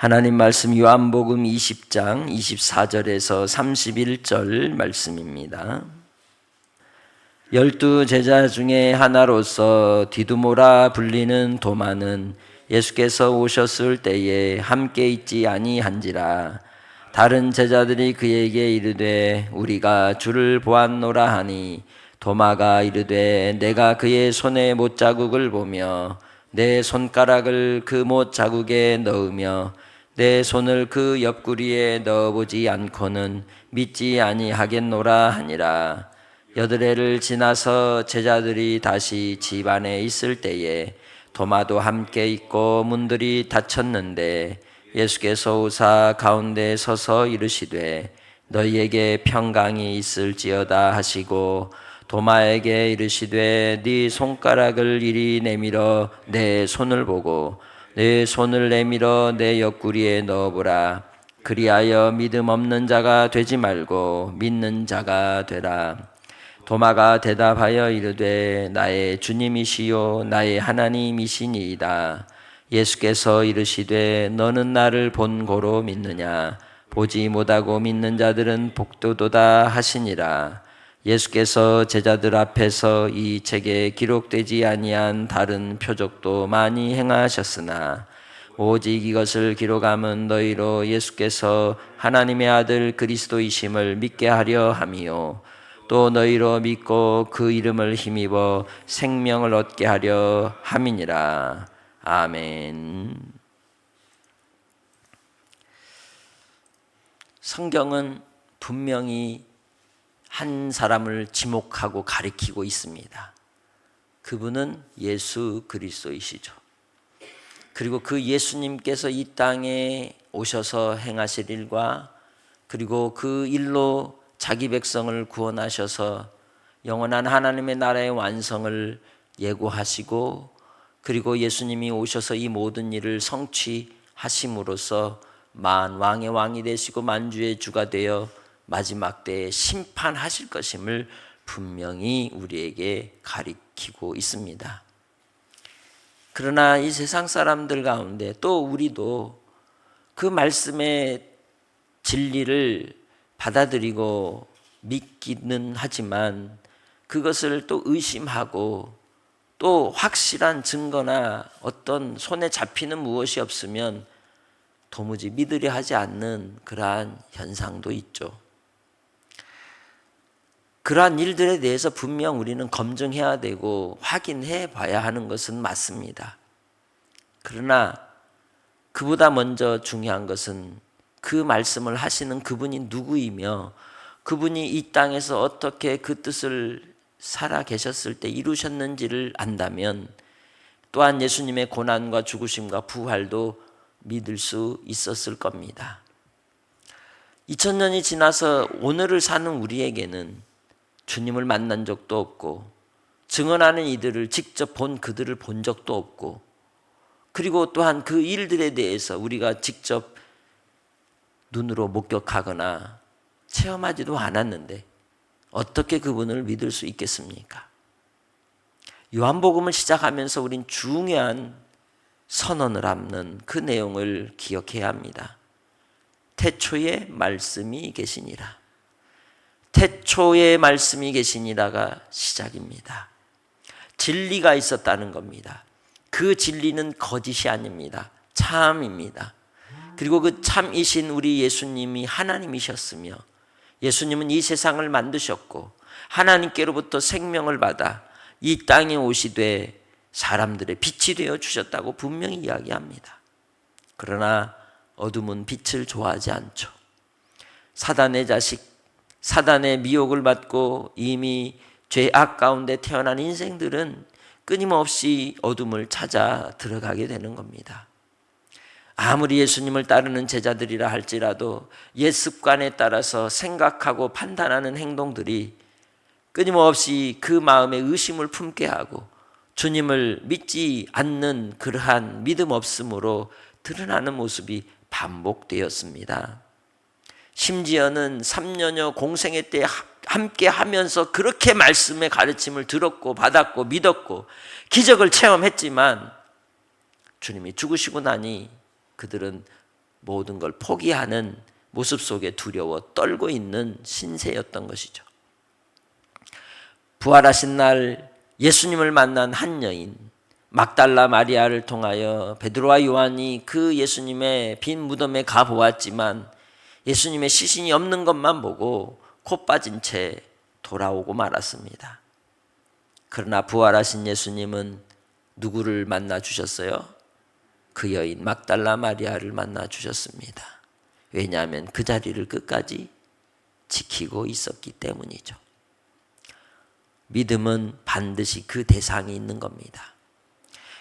하나님 말씀 요한복음 20장 24절에서 31절 말씀입니다. 12 제자 중에 하나로서 디두모라 불리는 도마는 예수께서 오셨을 때에 함께 있지 아니한지라. 다른 제자들이 그에게 이르되 우리가 주를 보았노라 하니, 도마가 이르되 내가 그의 손에 못자국을 보며 내 손가락을 그 못자국에 넣으며 내 손을 그 옆구리에 넣어보지 않고는 믿지 아니하겠노라 하니라. 8해를 지나서 제자들이 다시 집 안에 있을 때에 도마도 함께 있고 문들이 닫혔는데 예수께서 오사 가운데 서서 이르시되 너희에게 평강이 있을지어다 하시고, 도마에게 이르시되 네 손가락을 이리 내밀어 내 손을 보고 내 손을 내밀어 내 옆구리에 넣어보라. 그리하여 믿음 없는 자가 되지 말고 믿는 자가 되라. 도마가 대답하여 이르되 나의 주님이시요 나의 하나님이시니이다. 예수께서 이르시되 너는 나를 본 고로 믿느냐? 보지 못하고 믿는 자들은 복도도다 하시니라. 예수께서 제자들 앞에서 이 책에 기록되지 아니한 다른 표적도 많이 행하셨으나 오직 이것을 기록함은 너희로 예수께서 하나님의 아들 그리스도이심을 믿게 하려 함이요, 또 너희로 믿고 그 이름을 힘입어 생명을 얻게 하려 함이니라. 아멘. 성경은 분명히 한 사람을 지목하고 가리키고 있습니다. 그분은 예수 그리스도이시죠. 그리고 그 예수님께서 이 땅에 오셔서 행하실 일과, 그리고 그 일로 자기 백성을 구원하셔서 영원한 하나님의 나라의 완성을 예고하시고, 그리고 예수님이 오셔서 이 모든 일을 성취하심으로써 만왕의 왕이 되시고 만주의 주가 되어 마지막 때에 심판하실 것임을 분명히 우리에게 가리키고 있습니다. 그러나 이 세상 사람들 가운데 또 우리도 그 말씀의 진리를 받아들이고 믿기는 하지만 그것을 또 의심하고, 또 확실한 증거나 어떤 손에 잡히는 무엇이 없으면 도무지 믿으려 하지 않는 그러한 현상도 있죠. 그러한 일들에 대해서 분명 우리는 검증해야 되고 확인해 봐야 하는 것은 맞습니다. 그러나 그보다 먼저 중요한 것은 그 말씀을 하시는 그분이 누구이며, 그분이 이 땅에서 어떻게 그 뜻을 살아 계셨을 때 이루셨는지를 안다면 또한 예수님의 고난과 죽으심과 부활도 믿을 수 있었을 겁니다. 2000년이 지나서 오늘을 사는 우리에게는 주님을 만난 적도 없고 증언하는 이들을 직접 본 그들을 본 적도 없고, 그리고 또한 그 일들에 대해서 우리가 직접 눈으로 목격하거나 체험하지도 않았는데 어떻게 그분을 믿을 수 있겠습니까? 요한복음을 시작하면서 우린 중요한 선언을 담는 그 내용을 기억해야 합니다. 태초에 말씀이 계시니라. 태초에 말씀이 계시니라가 시작입니다. 진리가 있었다는 겁니다. 그 진리는 거짓이 아닙니다. 참입니다. 그리고 그 참이신 우리 예수님이 하나님이셨으며, 예수님은 이 세상을 만드셨고 하나님께로부터 생명을 받아 이 땅에 오시되 사람들의 빛이 되어 주셨다고 분명히 이야기합니다. 그러나 어둠은 빛을 좋아하지 않죠. 사단의 자식, 사단의 미혹을 받고 이미 죄악 가운데 태어난 인생들은 끊임없이 어둠을 찾아 들어가게 되는 겁니다. 아무리 예수님을 따르는 제자들이라 할지라도 옛 습관에 따라서 생각하고 판단하는 행동들이 끊임없이 그 마음에 의심을 품게 하고 주님을 믿지 않는 그러한 믿음 없음으로 드러나는 모습이 반복되었습니다. 심지어는 3년여 공생애 때 함께 하면서 그렇게 말씀의 가르침을 들었고 받았고 믿었고 기적을 체험했지만 주님이 죽으시고 나니 그들은 모든 걸 포기하는 모습 속에 두려워 떨고 있는 신세였던 것이죠. 부활하신 날 예수님을 만난 한 여인 막달라 마리아를 통하여 베드로와 요한이 그 예수님의 빈 무덤에 가보았지만 예수님의 시신이 없는 것만 보고 코 빠진 채 돌아오고 말았습니다. 그러나 부활하신 예수님은 누구를 만나 주셨어요? 그 여인 막달라 마리아를 만나 주셨습니다. 왜냐하면 그 자리를 끝까지 지키고 있었기 때문이죠. 믿음은 반드시 그 대상이 있는 겁니다.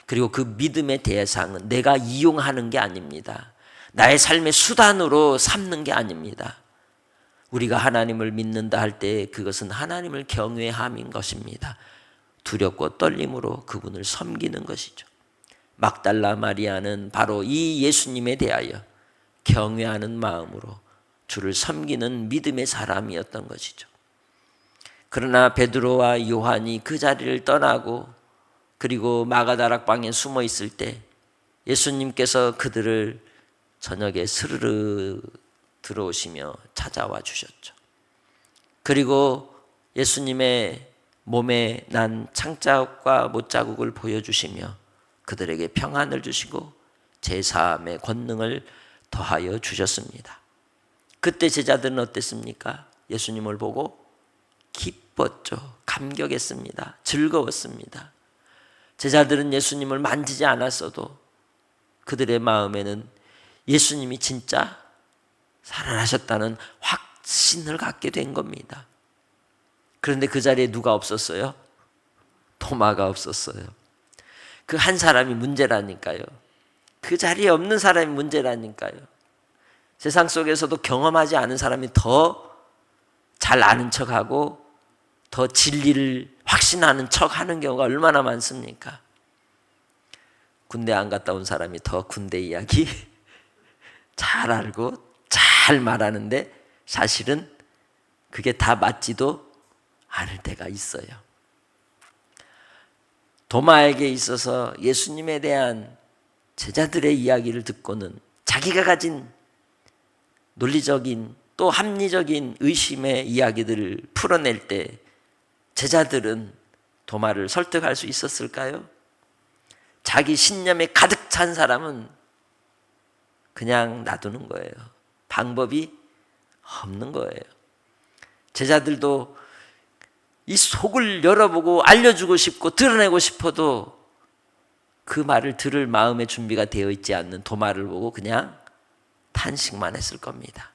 그리고 그 믿음의 대상은 내가 이용하는 게 아닙니다. 나의 삶의 수단으로 삼는 게 아닙니다. 우리가 하나님을 믿는다 할 때 그것은 하나님을 경외함인 것입니다. 두렵고 떨림으로 그분을 섬기는 것이죠. 막달라 마리아는 바로 이 예수님에 대하여 경외하는 마음으로 주를 섬기는 믿음의 사람이었던 것이죠. 그러나 베드로와 요한이 그 자리를 떠나고 그리고 마가다락방에 숨어 있을 때 예수님께서 그들을 저녁에 스르르 들어오시며 찾아와 주셨죠. 그리고 예수님의 몸에 난 창자국과 못자국을 보여주시며 그들에게 평안을 주시고 제사함의 권능을 더하여 주셨습니다. 그때 제자들은 어땠습니까? 예수님을 보고 기뻤죠. 감격했습니다. 즐거웠습니다. 제자들은 예수님을 만지지 않았어도 그들의 마음에는 예수님이 진짜 살아나셨다는 확신을 갖게 된 겁니다. 그런데 그 자리에 누가 없었어요? 도마가 없었어요. 그 한 사람이 문제라니까요. 그 자리에 없는 사람이 문제라니까요. 세상 속에서도 경험하지 않은 사람이 더 잘 아는 척하고 더 진리를 확신하는 척하는 경우가 얼마나 많습니까? 군대 안 갔다 온 사람이 더 군대 이야기 잘 알고 잘 말하는데 사실은 그게 다 맞지도 않을 때가 있어요. 도마에게 있어서 예수님에 대한 제자들의 이야기를 듣고는 자기가 가진 논리적인 또 합리적인 의심의 이야기들을 풀어낼 때 제자들은 도마를 설득할 수 있었을까요? 자기 신념에 가득 찬 사람은 그냥 놔두는 거예요. 방법이 없는 거예요. 제자들도 이 속을 열어보고 알려주고 싶고 드러내고 싶어도 그 말을 들을 마음의 준비가 되어 있지 않는 도마를 보고 그냥 탄식만 했을 겁니다.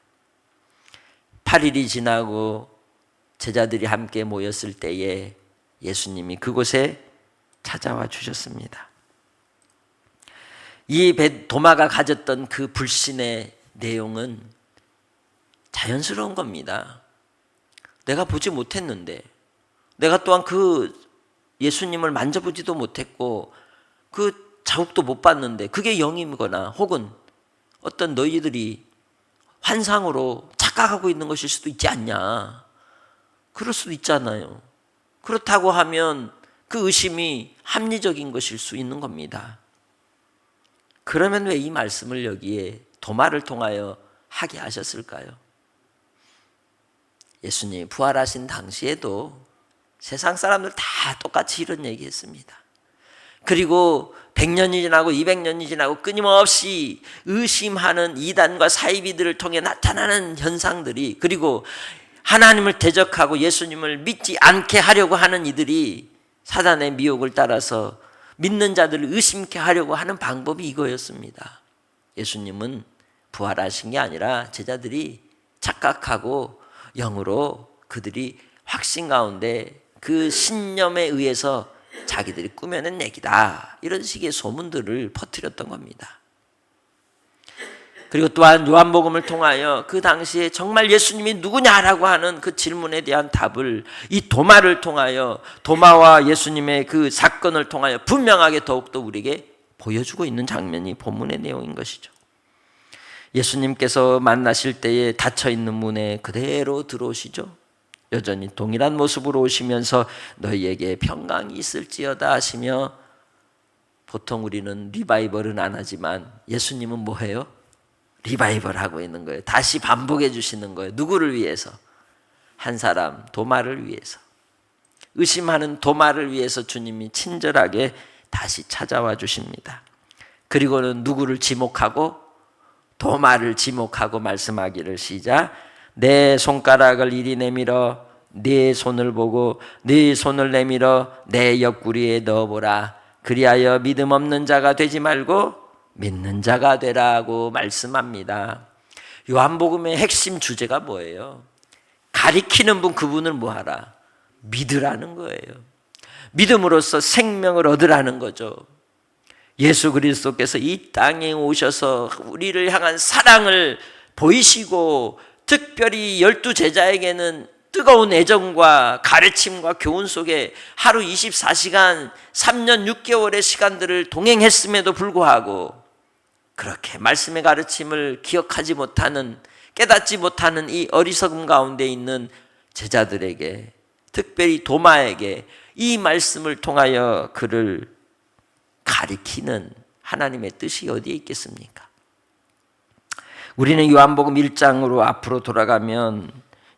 8일이 지나고 제자들이 함께 모였을 때에 예수님이 그곳에 찾아와 주셨습니다. 이 도마가 가졌던 그 불신의 내용은 자연스러운 겁니다. 내가 보지 못했는데, 내가 또한 그 예수님을 만져보지도 못했고 그 자국도 못 봤는데 그게 영이거나 혹은 어떤 너희들이 환상으로 착각하고 있는 것일 수도 있지 않냐. 그럴 수도 있잖아요. 그렇다고 하면 그 의심이 합리적인 것일 수 있는 겁니다. 그러면 왜 이 말씀을 여기에 도마를 통하여 하게 하셨을까요? 예수님이 부활하신 당시에도 세상 사람들 다 똑같이 이런 얘기했습니다. 그리고 100년이 지나고 200년이 지나고 끊임없이 의심하는 이단과 사이비들을 통해 나타나는 현상들이, 그리고 하나님을 대적하고 예수님을 믿지 않게 하려고 하는 이들이 사단의 미혹을 따라서 믿는 자들을 의심케 하려고 하는 방법이 이거였습니다. 예수님은 부활하신 게 아니라 제자들이 착각하고 영으로 그들이 확신 가운데 그 신념에 의해서 자기들이 꾸며낸 얘기다, 이런 식의 소문들을 퍼뜨렸던 겁니다. 그리고 또한 요한복음을 통하여 그 당시에 정말 예수님이 누구냐라고 하는 그 질문에 대한 답을 이 도마를 통하여, 도마와 예수님의 그 사건을 통하여 분명하게 더욱더 우리에게 보여주고 있는 장면이 본문의 내용인 것이죠. 예수님께서 만나실 때에 닫혀있는 문에 그대로 들어오시죠. 여전히 동일한 모습으로 오시면서 너희에게 평강이 있을지어다 하시며, 보통 우리는 리바이벌은 안 하지만 예수님은 뭐해요? 리바이벌 하고 있는 거예요. 다시 반복해 주시는 거예요. 누구를 위해서? 한 사람, 도마를 위해서. 의심하는 도마를 위해서 주님이 친절하게 다시 찾아와 주십니다. 그리고는 누구를 지목하고? 도마를 지목하고 말씀하기를 시작. 내 손가락을 이리 내밀어 네 손을 보고 네 손을 내밀어 내 옆구리에 넣어보라. 그리하여 믿음 없는 자가 되지 말고 믿는 자가 되라고 말씀합니다. 요한복음의 핵심 주제가 뭐예요? 가리키는 분, 그분을 뭐하라? 믿으라는 거예요. 믿음으로써 생명을 얻으라는 거죠. 예수 그리스도께서 이 땅에 오셔서 우리를 향한 사랑을 보이시고 특별히 12제자에게는 뜨거운 애정과 가르침과 교훈 속에 하루 24시간 3년 6개월의 시간들을 동행했음에도 불구하고 그렇게 말씀의 가르침을 기억하지 못하는, 깨닫지 못하는 이 어리석음 가운데 있는 제자들에게, 특별히 도마에게 이 말씀을 통하여 그를 가리키는 하나님의 뜻이 어디에 있겠습니까? 우리는 요한복음 1장으로 앞으로 돌아가면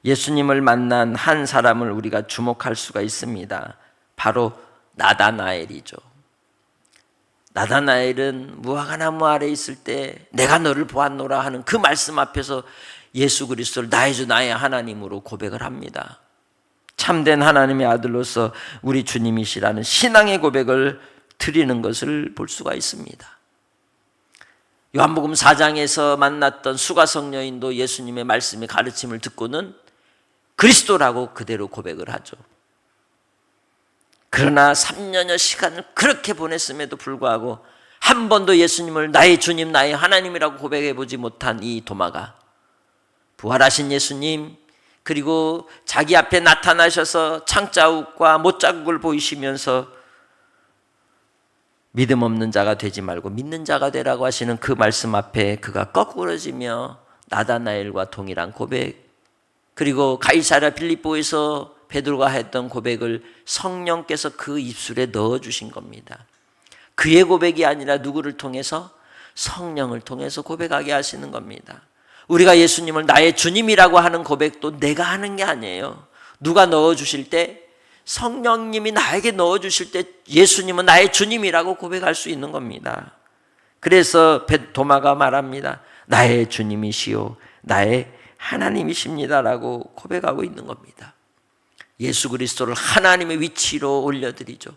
예수님을 만난 한 사람을 우리가 주목할 수가 있습니다. 바로 나다나엘이죠. 나다나엘은 무화과나무 아래에 있을 때 내가 너를 보았노라 하는 그 말씀 앞에서 예수 그리스도를 나의 주 나의 하나님으로 고백을 합니다. 참된 하나님의 아들로서 우리 주님이시라는 신앙의 고백을 드리는 것을 볼 수가 있습니다. 요한복음 4장에서 만났던 수가성 여인도 예수님의 말씀의 가르침을 듣고는 그리스도라고 그대로 고백을 하죠. 그러나 3년여 시간을 그렇게 보냈음에도 불구하고 한 번도 예수님을 나의 주님, 나의 하나님이라고 고백해 보지 못한 이 도마가 부활하신 예수님, 그리고 자기 앞에 나타나셔서 창자국과 못자국을 보이시면서 믿음 없는 자가 되지 말고 믿는 자가 되라고 하시는 그 말씀 앞에 그가 거꾸러지며 나다나엘과 동일한 고백, 그리고 가이사랴 빌립보에서 베드로가 했던 고백을 성령께서 그 입술에 넣어주신 겁니다. 그의 고백이 아니라 누구를 통해서? 성령을 통해서 고백하게 하시는 겁니다. 우리가 예수님을 나의 주님이라고 하는 고백도 내가 하는 게 아니에요. 누가 넣어주실 때? 성령님이 나에게 넣어주실 때 예수님은 나의 주님이라고 고백할 수 있는 겁니다. 그래서 도마가 말합니다. 나의 주님이시오 나의 하나님이십니다라고 고백하고 있는 겁니다. 예수 그리스도를 하나님의 위치로 올려드리죠.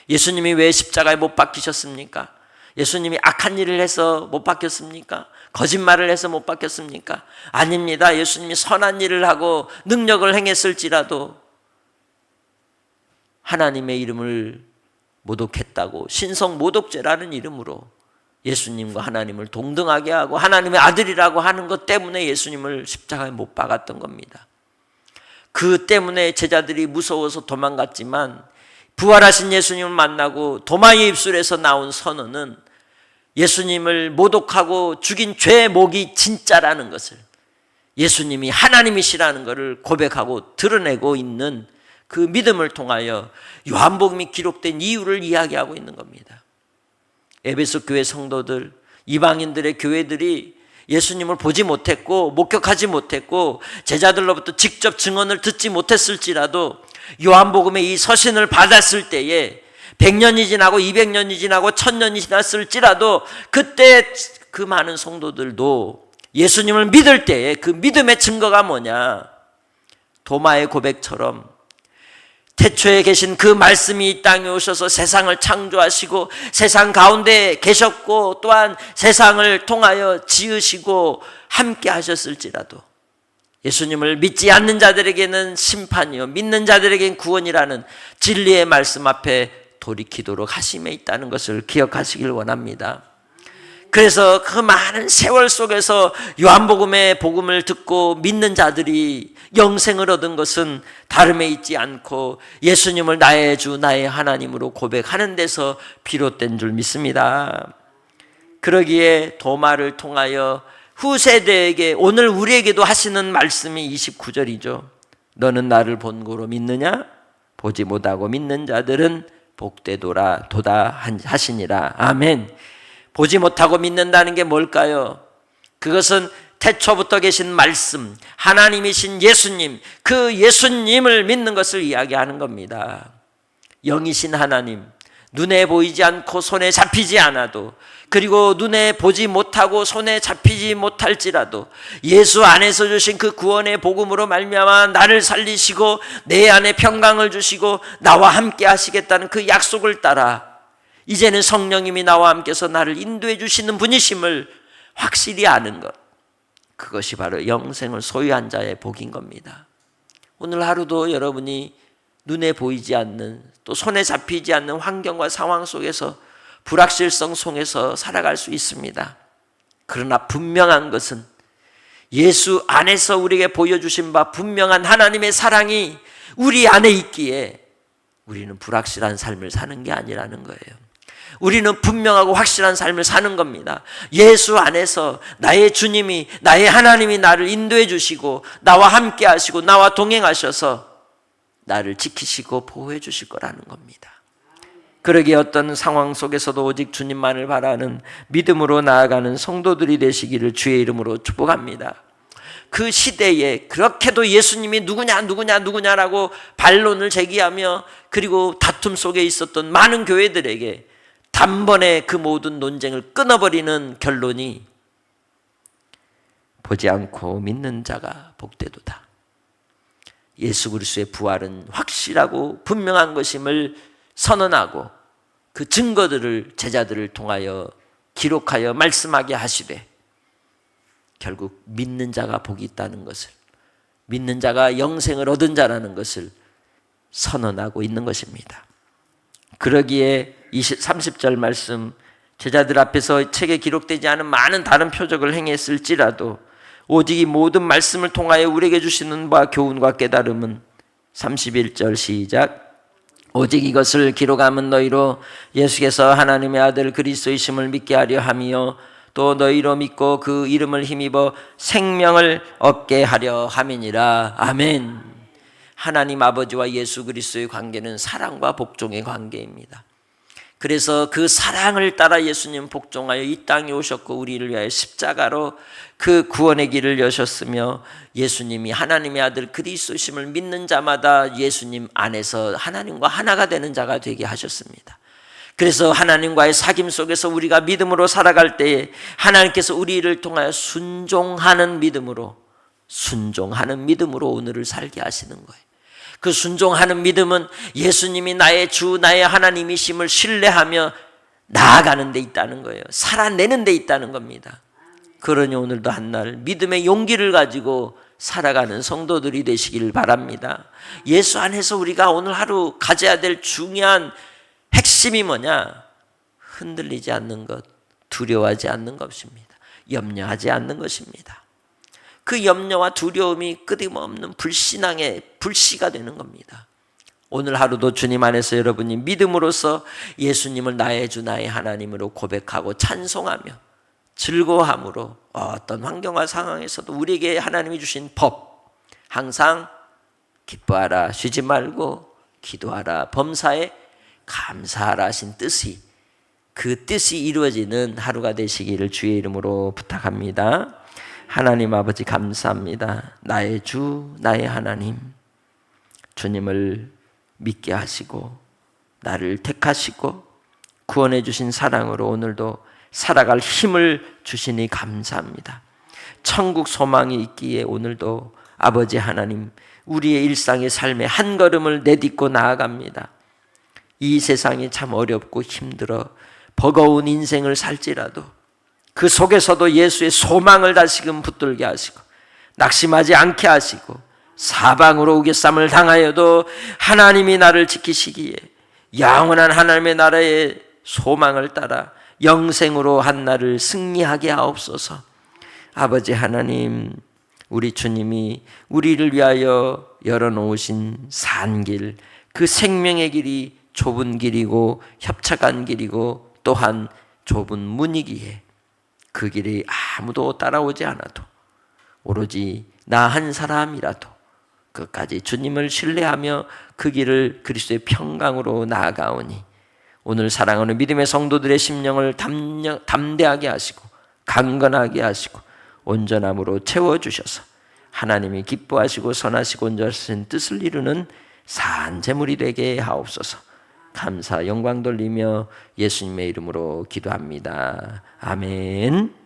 예수님이 왜 십자가에 못 박히셨습니까? 예수님이 악한 일을 해서 못 박혔습니까? 거짓말을 해서 못 박혔습니까? 아닙니다. 예수님이 선한 일을 하고 능력을 행했을지라도 하나님의 이름을 모독했다고 신성 모독죄라는 이름으로 예수님과 하나님을 동등하게 하고 하나님의 아들이라고 하는 것 때문에 예수님을 십자가에 못 박았던 겁니다. 그 때문에 제자들이 무서워서 도망갔지만 부활하신 예수님을 만나고 도마의 입술에서 나온 선언은 예수님을 모독하고 죽인 죄의 목이 진짜라는 것을, 예수님이 하나님이시라는 것을 고백하고 드러내고 있는 그 믿음을 통하여 요한복음이 기록된 이유를 이야기하고 있는 겁니다. 에베소 교회 성도들, 이방인들의 교회들이 예수님을 보지 못했고 목격하지 못했고 제자들로부터 직접 증언을 듣지 못했을지라도 요한복음의 이 서신을 받았을 때에 100년이 지나고 200년이 지나고 1000년이 지났을지라도 그때 그 많은 성도들도 예수님을 믿을 때에 그 믿음의 증거가 뭐냐? 도마의 고백처럼 태초에 계신 그 말씀이 이 땅에 오셔서 세상을 창조하시고 세상 가운데 계셨고 또한 세상을 통하여 지으시고 함께 하셨을지라도 예수님을 믿지 않는 자들에게는 심판이요 믿는 자들에게는 구원이라는 진리의 말씀 앞에 돌이키도록 하심에 있다는 것을 기억하시길 원합니다. 그래서 그 많은 세월 속에서 요한복음의 복음을 듣고 믿는 자들이 영생을 얻은 것은 다름에 있지 않고 예수님을 나의 주 나의 하나님으로 고백하는 데서 비롯된 줄 믿습니다. 그러기에 도마를 통하여 후세대에게 오늘 우리에게도 하시는 말씀이 29절이죠. 너는 나를 본고로 믿느냐? 보지 못하고 믿는 자들은 복되도다 하시니라. 아멘. 보지 못하고 믿는다는 게 뭘까요? 그것은 태초부터 계신 말씀, 하나님이신 예수님, 그 예수님을 믿는 것을 이야기하는 겁니다. 영이신 하나님, 눈에 보이지 않고 손에 잡히지 않아도, 그리고 눈에 보지 못하고 손에 잡히지 못할지라도 예수 안에서 주신 그 구원의 복음으로 말미암아 나를 살리시고 내 안에 평강을 주시고 나와 함께 하시겠다는 그 약속을 따라 이제는 성령님이 나와 함께서 나를 인도해 주시는 분이심을 확실히 아는 것, 그것이 바로 영생을 소유한 자의 복인 겁니다. 오늘 하루도 여러분이 눈에 보이지 않는, 또 손에 잡히지 않는 환경과 상황 속에서 불확실성 속에서 살아갈 수 있습니다. 그러나 분명한 것은 예수 안에서 우리에게 보여주신 바 분명한 하나님의 사랑이 우리 안에 있기에 우리는 불확실한 삶을 사는 게 아니라는 거예요. 우리는 분명하고 확실한 삶을 사는 겁니다. 예수 안에서 나의 주님이, 나의 하나님이 나를 인도해 주시고 나와 함께 하시고 나와 동행하셔서 나를 지키시고 보호해 주실 거라는 겁니다. 그러기에 어떤 상황 속에서도 오직 주님만을 바라는 믿음으로 나아가는 성도들이 되시기를 주의 이름으로 축복합니다. 그 시대에 그렇게도 예수님이 누구냐라고 반론을 제기하며 그리고 다툼 속에 있었던 많은 교회들에게 단번에 그 모든 논쟁을 끊어버리는 결론이 보지 않고 믿는 자가 복되도다. 예수 그리스도의 부활은 확실하고 분명한 것임을 선언하고 그 증거들을 제자들을 통하여 기록하여 말씀하게 하시되 결국 믿는 자가 복이 있다는 것을, 믿는 자가 영생을 얻은 자라는 것을 선언하고 있는 것입니다. 그러기에 30절 말씀, 제자들 앞에서 책에 기록되지 않은 많은 다른 표적을 행했을지라도 오직 이 모든 말씀을 통하여 우리에게 주시는 바 교훈과 깨달음은 31절 시작, 오직 이것을 기록함은 너희로 예수께서 하나님의 아들 그리스도이심을 믿게 하려 함이요 또 너희로 믿고 그 이름을 힘입어 생명을 얻게 하려 함이니라. 아멘. 하나님 아버지와 예수 그리스도의 관계는 사랑과 복종의 관계입니다. 그래서 그 사랑을 따라 예수님 복종하여 이 땅에 오셨고 우리를 위하여 십자가로 그 구원의 길을 여셨으며 예수님이 하나님의 아들 그리스도심을 믿는 자마다 예수님 안에서 하나님과 하나가 되는 자가 되게 하셨습니다. 그래서 하나님과의 사귐 속에서 우리가 믿음으로 살아갈 때에 하나님께서 우리를 통하여 순종하는 믿음으로 오늘을 살게 하시는 거예요. 그 순종하는 믿음은 예수님이 나의 주, 나의 하나님이심을 신뢰하며 나아가는 데 있다는 거예요. 살아내는 데 있다는 겁니다. 그러니 오늘도 한날 믿음의 용기를 가지고 살아가는 성도들이 되시길 바랍니다. 예수 안에서 우리가 오늘 하루 가져야 될 중요한 핵심이 뭐냐? 흔들리지 않는 것, 두려워하지 않는 것입니다. 염려하지 않는 것입니다. 그 염려와 두려움이 끊임없는 불신앙의 불씨가 되는 겁니다. 오늘 하루도 주님 안에서 여러분이 믿음으로써 예수님을 나의 주 나의 하나님으로 고백하고 찬송하며 즐거워함으로 어떤 환경과 상황에서도 우리에게 하나님이 주신 법, 항상 기뻐하라, 쉬지 말고 기도하라, 범사에 감사하라 하신 뜻이, 그 뜻이 이루어지는 하루가 되시기를 주의 이름으로 부탁합니다. 하나님 아버지 감사합니다. 나의 주, 나의 하나님, 주님을 믿게 하시고 나를 택하시고 구원해 주신 사랑으로 오늘도 살아갈 힘을 주시니 감사합니다. 천국 소망이 있기에 오늘도 아버지 하나님, 우리의 일상의 삶의 한 걸음을 내딛고 나아갑니다. 이 세상이 참 어렵고 힘들어 버거운 인생을 살지라도 그 속에서도 예수의 소망을 다시금 붙들게 하시고 낙심하지 않게 하시고 사방으로 우겨쌈을 당하여도 하나님이 나를 지키시기에 영원한 하나님의 나라의 소망을 따라 영생으로 한 날을 승리하게 하옵소서. 아버지 하나님, 우리 주님이 우리를 위하여 열어놓으신 산길, 그 생명의 길이 좁은 길이고 협착한 길이고 또한 좁은 문이기에 그 길에 아무도 따라오지 않아도 오로지 나 한 사람이라도 끝까지 주님을 신뢰하며 그 길을 그리스도의 평강으로 나아가오니 오늘 사랑하는 믿음의 성도들의 심령을 담대하게 하시고 강건하게 하시고 온전함으로 채워주셔서 하나님이 기뻐하시고 선하시고 온전하신 뜻을 이루는 산 제물이 되게 하옵소서. 감사 영광 돌리며 예수님의 이름으로 기도합니다. 아멘.